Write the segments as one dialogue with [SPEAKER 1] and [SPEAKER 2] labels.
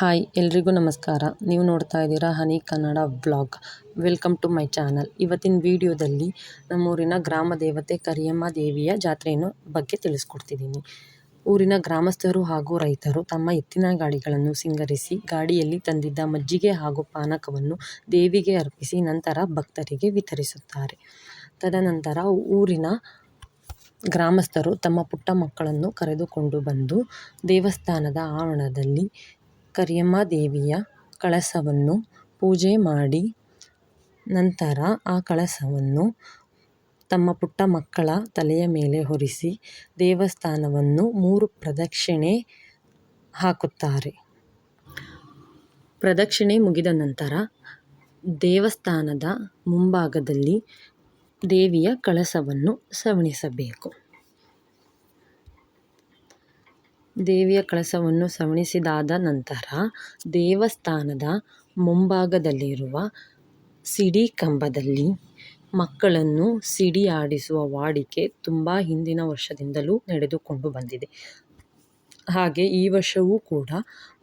[SPEAKER 1] Hi ಎಲ್ರಿಗೂ ನಮಸ್ಕಾರ. ನೀವು ನೋಡ್ತಾ ಇದ್ದೀರಾ Honey Kannada vlog. Welcome to my channel. ಇವತ್ತಿನ ವಿಡಿಯೋದಲ್ಲಿ ನಮ್ಮೂರಿನ ಗ್ರಾಮ ದೇವತೆ ಕರಿಯಮ್ಮ ದೇವಿಯ ಜಾತ್ರೆಯನ್ನು ಬಗ್ಗೆ ತಿಳಿಸ್ಕೊಡ್ತಿದ್ದೀನಿ. ಊರಿನ ಗ್ರಾಮಸ್ಥರು ಹಾಗೂ ರೈತರು ತಮ್ಮ ಎತ್ತಿನ ಗಾಡಿಗಳನ್ನು ಸಿಂಗರಿಸಿ ಗಾಡಿಯಲ್ಲಿ ತಂದಿದ್ದ ಮಜ್ಜಿಗೆ ಹಾಗೂ ಪಾನಕವನ್ನು ದೇವಿಗೆ ಅರ್ಪಿಸಿ ನಂತರ ಭಕ್ತರಿಗೆ ವಿತರಿಸುತ್ತಾರೆ. ತದನಂತರ ಊರಿನ ಗ್ರಾಮಸ್ಥರು ತಮ್ಮ ಪುಟ್ಟ ಮಕ್ಕಳನ್ನು ಕರೆದುಕೊಂಡು ಬಂದು ದೇವಸ್ಥಾನದ ಆವರಣದಲ್ಲಿ ಕರಿಯಮ್ಮ ದೇವಿಯ ಕಳಸವನ್ನು ಪೂಜೆ ಮಾಡಿ ನಂತರ ಆ ಕಳಸವನ್ನು ತಮ್ಮ ಪುಟ್ಟ ಮಕ್ಕಳ ತಲೆಯ ಮೇಲೆ ಹೊರಿಸಿ ದೇವಸ್ಥಾನವನ್ನು 3 ಪ್ರದಕ್ಷಿಣೆ ಹಾಕುತ್ತಾರೆ. ಪ್ರದಕ್ಷಿಣೆ ಮುಗಿದ ನಂತರ ದೇವಸ್ಥಾನದ ಮುಂಭಾಗದಲ್ಲಿ ದೇವಿಯ ಕಳಸವನ್ನು ಸವಣಿಸಬೇಕು. ದೇವಿಯ ಕಳಸವನ್ನು ಸವಣಿಸಿದಾದ ನಂತರ ದೇವಸ್ಥಾನದ ಮುಂಭಾಗದಲ್ಲಿರುವ ಸಿಡಿ ಕಂಬದಲ್ಲಿ ಮಕ್ಕಳನ್ನು ಸಿಡಿ ಆಡಿಸುವ ವಾಡಿಕೆ ತುಂಬ ಹಿಂದಿನ ವರ್ಷದಿಂದಲೂ ನಡೆದುಕೊಂಡು ಬಂದಿದೆ. ಹಾಗೆ ಈ ವರ್ಷವೂ ಕೂಡ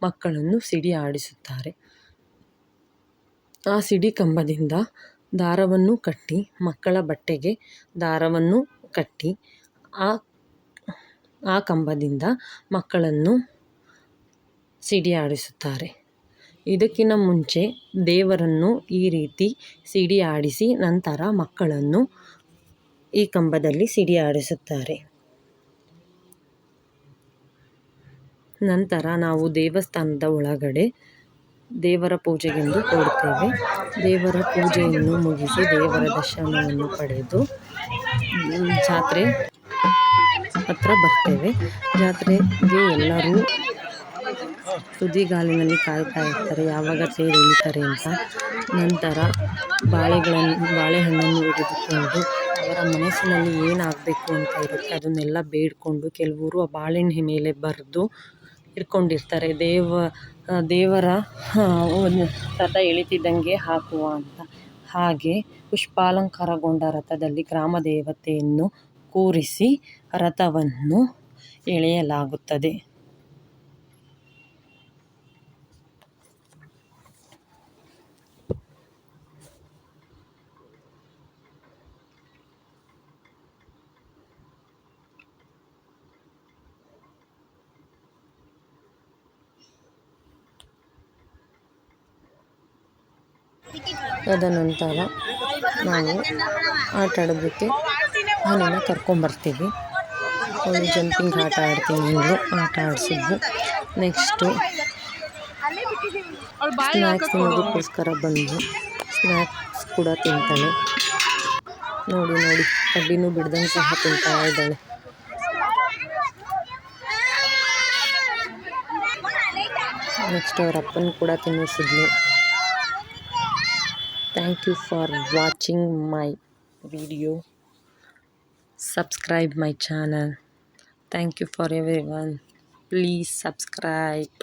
[SPEAKER 1] ಮಕ್ಕಳನ್ನು ಸಿಡಿ ಆಡಿಸುತ್ತಾರೆ. ಆ ಸಿಡಿ ಕಂಬದಿಂದ ದಾರವನ್ನು ಕಟ್ಟಿ ಮಕ್ಕಳ ಬಟ್ಟೆಗೆ ದಾರವನ್ನು ಕಟ್ಟಿ ಆ ಕಂಬದಿಂದ ಮಕ್ಕಳನ್ನು ಸಿಡಿ ಆಡಿಸುತ್ತಾರೆ. ಇದಕ್ಕಿಂತ ಮುಂಚೆ ದೇವರನ್ನು ಈ ರೀತಿ ಸಿಡಿ ಆಡಿಸಿ ನಂತರ ಮಕ್ಕಳನ್ನು ಈ ಕಂಬದಲ್ಲಿ ಸಿಡಿ ಆಡಿಸುತ್ತಾರೆ. ನಂತರ ನಾವು ದೇವಸ್ಥಾನದ ಒಳಗಡೆ ದೇವರ ಪೂಜೆಗೆಂದು ಹೋಗುತ್ತೇವೆ. ದೇವರ ಪೂಜೆಯನ್ನು ಮುಗಿಸಿ ದೇವರ ದರ್ಶನವನ್ನು ಪಡೆದು ಜಾತ್ರೆ ಹತ್ರ ಬರ್ತೇವೆ. ಜಾತ್ರೆಗೆ ಎಲ್ಲರೂ ತುದಿಗಾಲಿನಲ್ಲಿ ಕಾಯ್ತಾ ಇರ್ತಾರೆ ಯಾವಾಗ ತೇರು ಎಳಿತಾರೆ ಅಂತ. ನಂತರ ಬಾಳೆಹಣ್ಣನ್ನು ಹಿಡಿದುಕೊಂಡು ಅವರ ಮನಸ್ಸಿನಲ್ಲಿ ಏನಾಗಬೇಕು ಅಂತ ಇರುತ್ತೆ ಅದನ್ನೆಲ್ಲ ಬೇಡಿಕೊಂಡು ಕೆಲವರು ಆ ಬಾಳೆಹಣ್ಣು ಮೇಲೆ ಬರೆದು ಇಟ್ಕೊಂಡಿರ್ತಾರೆ ದೇವರ ರಥ ಎಳಿತಿದ್ದಂಗೆ ಹಾಕುವ ಅಂತ. ಹಾಗೆ ಪುಷ್ಪಾಲಂಕಾರಗೊಂಡ ರಥದಲ್ಲಿ ಗ್ರಾಮ ದೇವತೆಯನ್ನು ಕೂರಿಸಿ ರಥವನ್ನು ಎಳೆಯಲಾಗುತ್ತದೆ. ತದನಂತರ ನಾವು ಆಟ ಆಡೋದಕ್ಕೆ ಹನಿನ ಕರ್ಕೊಂಬರ್ತೀವಿ. ಅವಳು ಜಂಪಿಂಗ್ ಆಟ ಆಡ್ತೀನಿ ಅಂದರು, ಆಟ ಆಡಿಸಿದ್ವಿ. ನೆಕ್ಸ್ಟು ಸ್ನ್ಯಾಕ್ಸ್ ತಿನ್ನೋದಕ್ಕೋಸ್ಕರ ಬಂದು ಸ್ನ್ಯಾಕ್ಸ್ ಕೂಡ ತಿಂತಾಳೆ. ನೋಡಿ ಕಡ್ಡಿನೂ ಬಿಡ್ದಂಗೆ ಸಹ ತಿಂತಾ ಇದ್ದಾಳೆ. ನೆಕ್ಸ್ಟ್ ಅವ್ರ ಅಪ್ಪನ ಕೂಡ ತಿನ್ನಿಸಿದ್ಲು. Thank you for watching my video. Subscribe my channel. Thank you for everyone. Please subscribe.